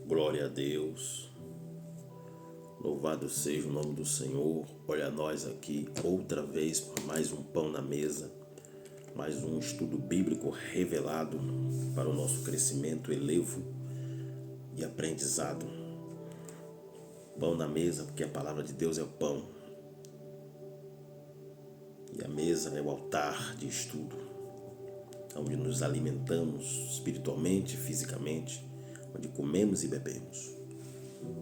Glória a Deus, louvado seja o nome do Senhor. Olha nós aqui outra vez para mais um Pão na Mesa, mais um estudo bíblico revelado para o nosso crescimento, elevo e aprendizado. Pão na mesa, porque a palavra de Deus é o pão e a mesa é o altar de estudo, onde nos alimentamos espiritualmente, fisicamente, onde comemos e bebemos.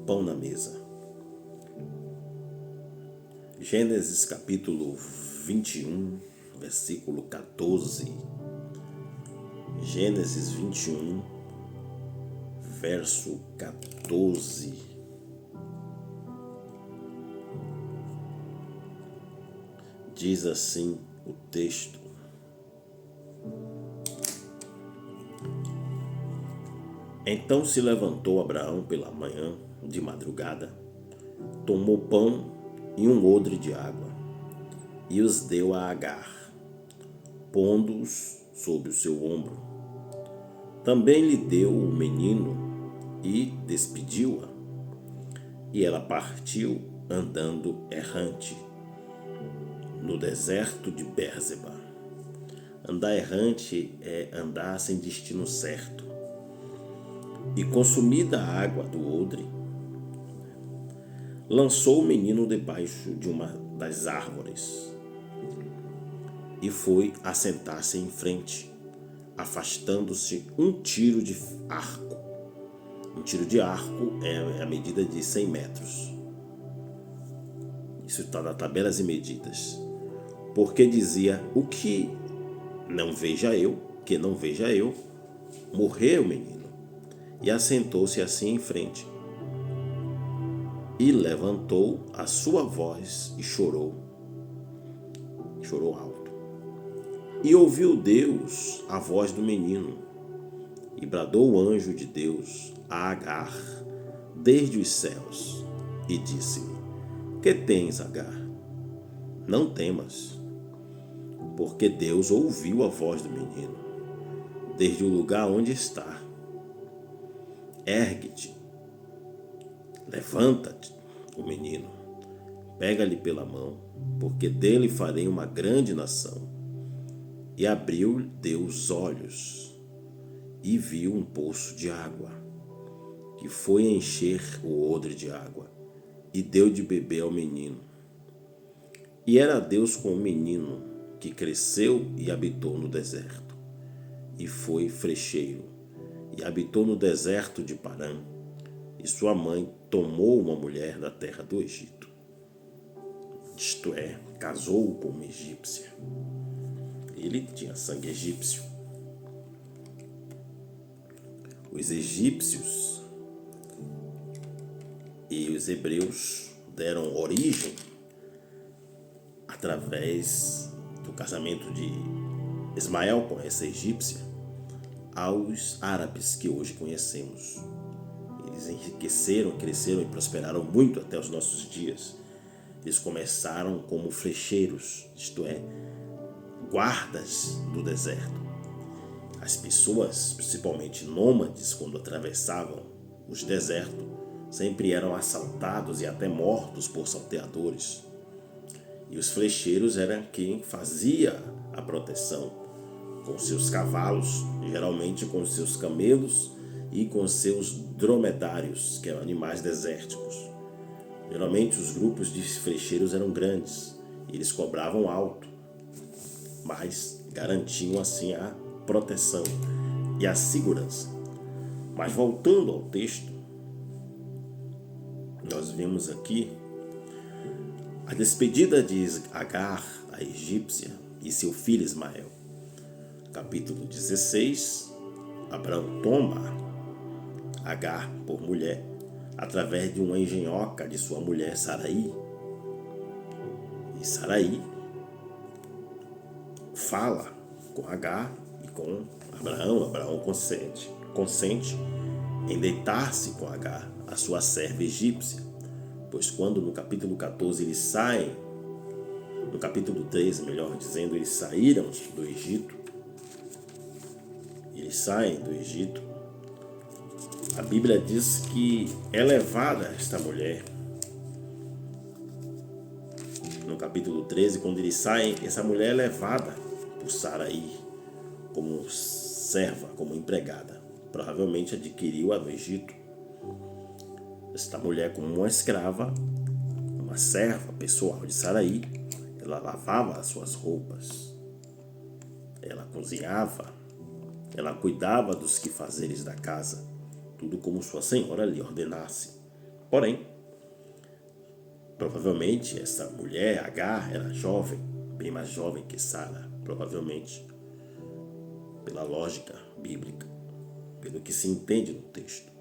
Pão na mesa. Gênesis capítulo 21, versículo 14. Gênesis 21, verso 14. Diz assim o texto: Então se levantou Abraão pela manhã, de madrugada, tomou pão e um odre de água, e os deu a Agar, pondo-os sob o seu ombro. Também lhe deu o menino e despediu-a, e ela partiu andando errante no deserto de Bérseba. Andar errante é andar sem destino certo. E consumida a água do odre, lançou o menino debaixo de uma das árvores e foi assentar-se em frente, afastando-se um tiro de arco. Um tiro de arco é a medida de 100 metros. Isso está nas tabelas e medidas. Porque dizia: o que não veja eu, morreu o menino. E assentou-se assim em frente. E levantou a sua voz e chorou. Chorou alto. E ouviu Deus a voz do menino. E bradou o anjo de Deus a Agar desde os céus. E disse-lhe: Que tens, Agar? Não temas, porque Deus ouviu a voz do menino desde o lugar onde está. Ergue-te, levanta-te, o menino, pega-lhe pela mão, porque dele farei uma grande nação. E abriu Deus os olhos, e viu um poço de água, que foi encher o odre de água, e deu de beber ao menino. E era Deus com o menino, que cresceu e habitou no deserto, e foi frecheiro, e habitou no deserto de Parã, e sua mãe tomou uma mulher da terra do Egito. Isto é, casou com uma egípcia. Ele tinha sangue egípcio. Os egípcios e os hebreus deram origem, através do casamento de Ismael com essa egípcia, aos árabes que hoje conhecemos. Eles enriqueceram, cresceram e prosperaram muito até os nossos dias. Eles começaram como flecheiros, isto é, guardas do deserto. As pessoas, principalmente nômades, quando atravessavam os desertos, sempre eram assaltados e até mortos por salteadores. E os flecheiros eram quem fazia a proteção, com seus cavalos, geralmente com seus camelos e com seus dromedários, que eram animais desérticos. Geralmente os grupos de flecheiros eram grandes, e eles cobravam alto, mas garantiam assim a proteção e a segurança. Mas voltando ao texto, nós vemos aqui a despedida de Agar, a egípcia, e seu filho Ismael. Capítulo 16, Abraão toma Agar por mulher, através de uma engenhoca de sua mulher Saraí. E Saraí fala com Agar e com Abraão. Abraão consente em deitar-se com Agar, a sua serva egípcia. Pois quando no capítulo 14 eles saem, no capítulo 13, melhor dizendo, eles saíram do Egito, A Bíblia diz que é levada esta mulher, no capítulo 13, quando eles saem, essa mulher é levada por Saraí como serva, como empregada. Provavelmente adquiriu-a no Egito. Esta mulher, como uma escrava, uma serva pessoal de Saraí, ela lavava as suas roupas, ela cozinhava, ela cuidava dos quefazeres da casa, tudo como sua senhora lhe ordenasse. Porém, provavelmente essa mulher, Agar, era jovem, bem mais jovem que Sara, provavelmente, pela lógica bíblica, pelo que se entende no texto.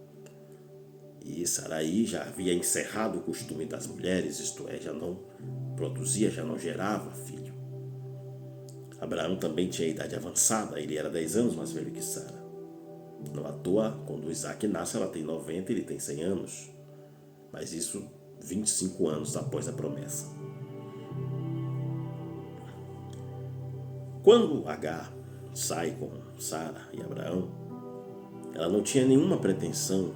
E Saraí já havia encerrado o costume das mulheres, isto é, já não produzia, já não gerava filho. Abraão também tinha idade avançada, ele era 10 anos mais velho que Sara. Não à toa, quando Isaac nasce, ela tem 90, ele tem 100 anos. Mas isso 25 anos após a promessa. Quando Agar sai com Sara e Abraão, ela não tinha nenhuma pretensão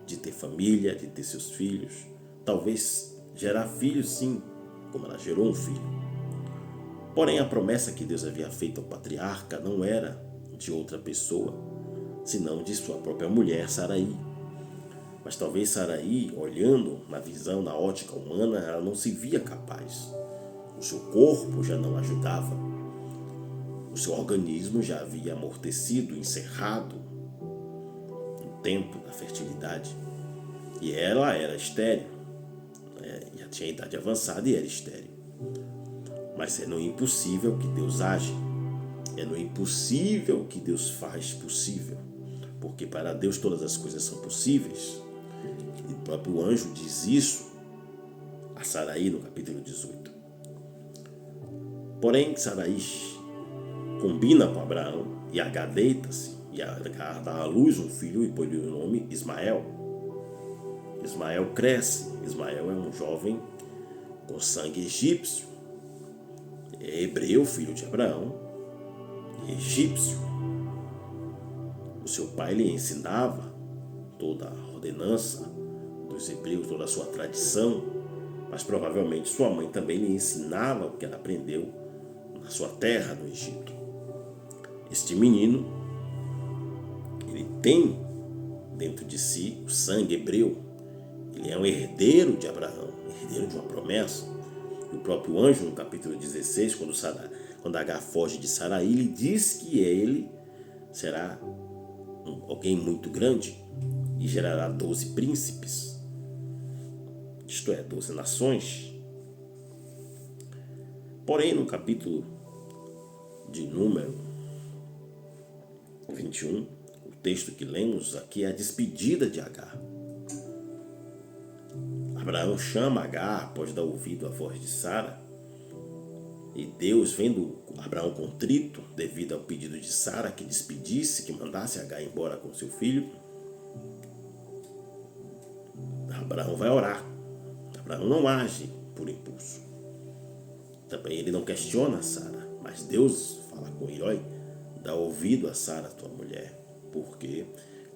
de ter família, de ter seus filhos. Talvez gerar filhos, sim, como ela gerou um filho. Porém, a promessa que Deus havia feito ao patriarca não era de outra pessoa, senão de sua própria mulher, Saraí. Mas talvez Saraí, olhando na visão, na ótica humana, ela não se via capaz. O seu corpo já não ajudava. O seu organismo já havia amortecido, encerrado no tempo da fertilidade. E ela era estéril. Já tinha idade avançada e era estéril. Mas é no impossível que Deus age. É no impossível que Deus faz possível. Porque para Deus todas as coisas são possíveis. E o próprio anjo diz isso a Saraí no capítulo 18. Porém, Saraí combina com Abraão e Agar deita-se. E Agar dá à luz um filho e põe-lhe o nome Ismael. Ismael cresce. Ismael é um jovem com sangue egípcio. É hebreu, filho de Abraão, egípcio. O seu pai lhe ensinava toda a ordenança dos hebreus, toda a sua tradição, mas provavelmente sua mãe também lhe ensinava o que ela aprendeu na sua terra, no Egito. Este menino, ele tem dentro de si o sangue hebreu. Ele é um herdeiro de Abraão, herdeiro de uma promessa. O próprio anjo, no capítulo 16, quando Agar foge de Saraí, ele diz que ele será alguém muito grande e gerará 12 príncipes, isto é, 12 nações. Porém, no capítulo de número 21, o texto que lemos aqui é a despedida de Agar. Abraão chama Agar após dar ouvido à voz de Sara. E Deus, vendo Abraão contrito devido ao pedido de Sara que despedisse, que mandasse Agar embora com seu filho, Abraão vai orar. Abraão não age por impulso. Também ele não questiona Sara, mas Deus fala com ele: olha, dá ouvido a Sara, tua mulher, porque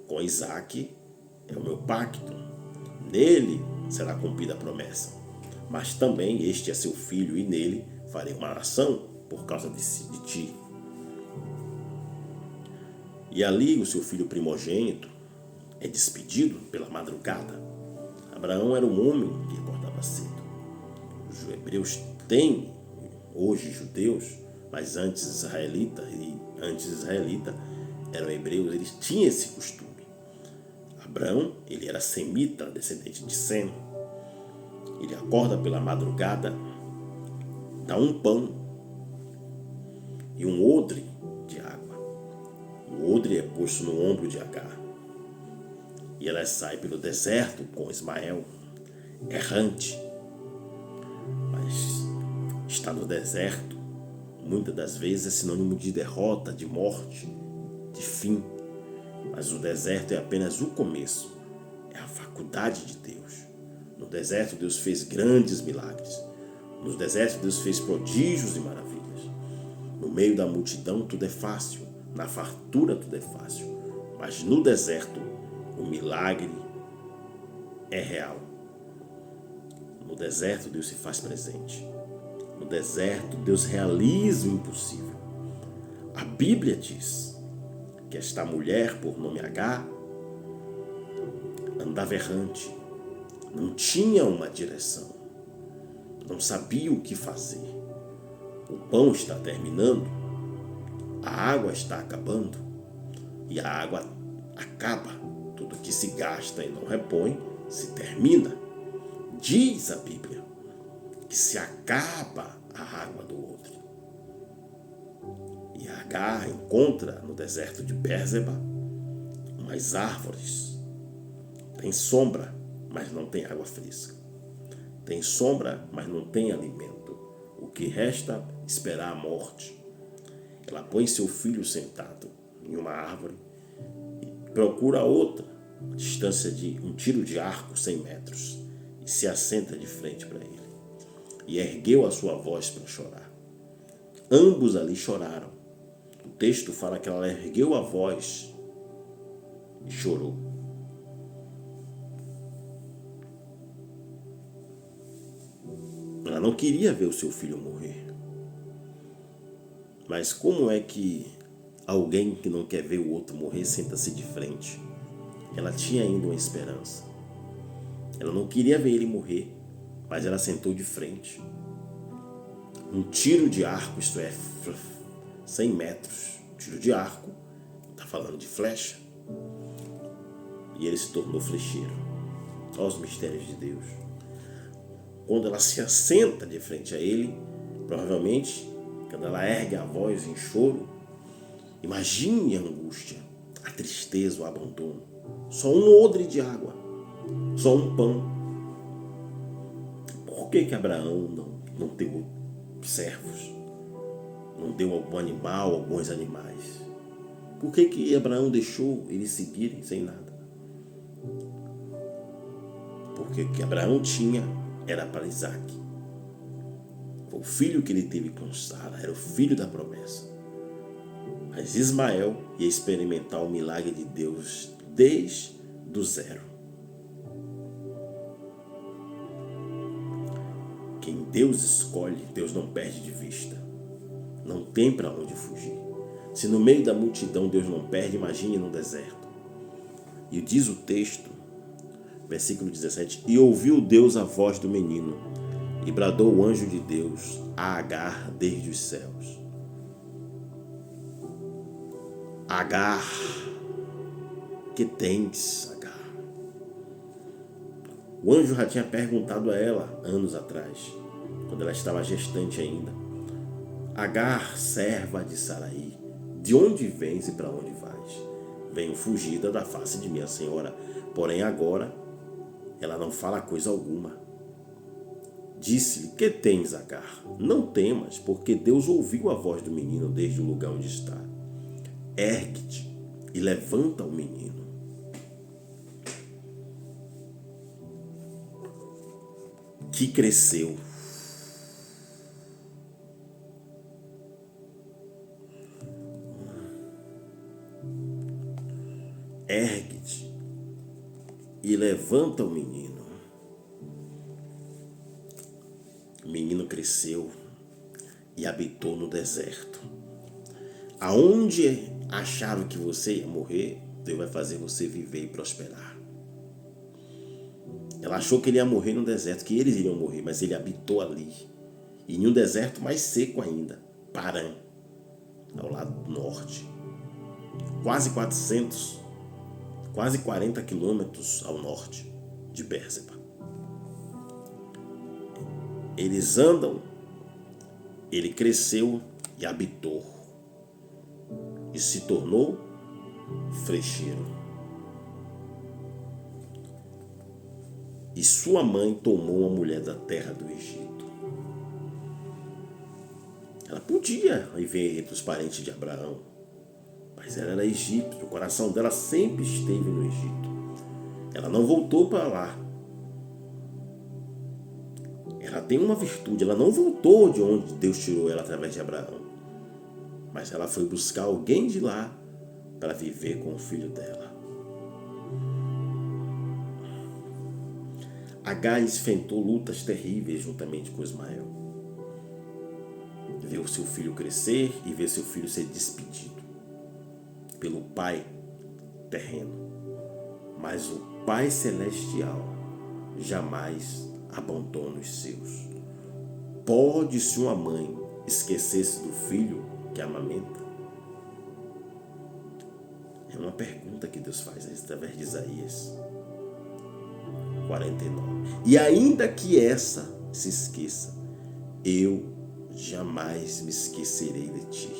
com Isaac é o meu pacto. Nele será cumprida a promessa. Mas também este é seu filho, e nele farei uma nação por causa de ti. E ali o seu filho primogênito é despedido pela madrugada. Abraão era um homem que acordava cedo. Os hebreus têm, hoje judeus, mas antes israelita eram hebreus, eles tinham esse costume. Abraão, ele era semita, descendente de Sem. Ele acorda pela madrugada, dá um pão e um odre de água. O odre é posto no ombro de Agar. E ela sai pelo deserto com Ismael, errante. Mas estar no deserto, muitas das vezes, é sinônimo de derrota, de morte, de fim. Mas o deserto é apenas o começo, é a faculdade de Deus. No deserto Deus fez grandes milagres. No deserto Deus fez prodígios e maravilhas. No meio da multidão tudo é fácil, na fartura tudo é fácil. Mas no deserto milagre é real. No deserto, Deus se faz presente. No deserto, Deus realiza o impossível. A Bíblia diz que esta mulher, por nome Agar, andava errante, não tinha uma direção, não sabia o que fazer. O pão está terminando, a água está acabando, e a água acaba. Tudo que se gasta e não repõe, se termina. Diz a Bíblia que se acaba a água do outro. E Agar encontra no deserto de Bérseba umas árvores. Tem sombra, mas não tem água fresca. Tem sombra, mas não tem alimento. O que resta, esperar a morte. Ela põe seu filho sentado em uma árvore e procura outra, a distância de um tiro de arco, 100 metros, e se assenta de frente para ele. E ergueu a sua voz para chorar. Ambos ali choraram. O texto fala que ela ergueu a voz e chorou. Ela não queria ver o seu filho morrer. Mas como é que alguém que não quer ver o outro morrer senta-se de frente? Ela tinha ainda uma esperança. Ela não queria ver ele morrer, mas ela sentou de frente. Um tiro de arco, isto é, 100 metros. Tiro de arco, está falando de flecha. E ele se tornou flecheiro. Olha os mistérios de Deus. Quando ela se assenta de frente a ele, provavelmente, quando ela ergue a voz em choro, imagine a angústia, a tristeza, o abandono. Só um odre de água, só um pão. Por que Abraão não deu servos? Não deu algum animal, alguns animais? Por que Abraão deixou eles seguirem sem nada? Porque o que Abraão tinha era para Isaac. Foi o filho que ele teve com Sara, era o filho da promessa. Mas Ismael ia experimentar o milagre de Deus desde o zero. Quem Deus escolhe, Deus não perde de vista. Não tem para onde fugir. Se no meio da multidão Deus não perde, imagine no deserto. E diz o texto, versículo 17, e ouviu Deus a voz do menino, e bradou o anjo de Deus a Agar desde os céus. Agar, que tens, Agar? O anjo já tinha perguntado a ela anos atrás, quando ela estava gestante ainda. Agar, serva de Saraí, de onde vens e para onde vais? Venho fugida da face de minha senhora, porém agora ela não fala coisa alguma. Disse-lhe, que tens, Agar? Não temas, porque Deus ouviu a voz do menino desde o lugar onde está. Ergue-te e levanta o menino. Que cresceu. Ergue-te e levanta o menino. O menino cresceu e habitou no deserto. Aonde acharam que você ia morrer, Deus vai fazer você viver e prosperar. Ela achou que ele ia morrer no deserto, que eles iriam morrer, mas ele habitou ali. E em um deserto mais seco ainda, Parã, ao lado norte. Quase 40 quilômetros ao norte de Bérseba. Eles andam, ele cresceu e habitou. E se tornou flecheiro. E sua mãe tomou uma mulher da terra do Egito. Ela podia viver entre os parentes de Abraão, mas ela era egípcia, o coração dela sempre esteve no Egito. Ela não voltou para lá. Ela tem uma virtude, ela não voltou de onde Deus tirou ela através de Abraão, mas ela foi buscar alguém de lá para viver com o filho dela. Agar enfrentou lutas terríveis juntamente com Ismael. Ver o seu filho crescer e ver seu filho ser despedido pelo pai terreno. Mas o Pai Celestial jamais abandona os seus. Pode-se uma mãe esquecer-se do filho que amamenta? É uma pergunta que Deus faz através de Isaías 49. E ainda que essa se esqueça, eu jamais me esquecerei de ti.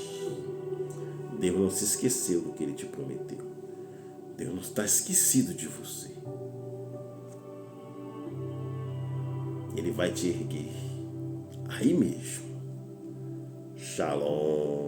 Deus não se esqueceu do que Ele te prometeu. Deus não está esquecido de você. Ele vai te erguer aí mesmo. Shalom.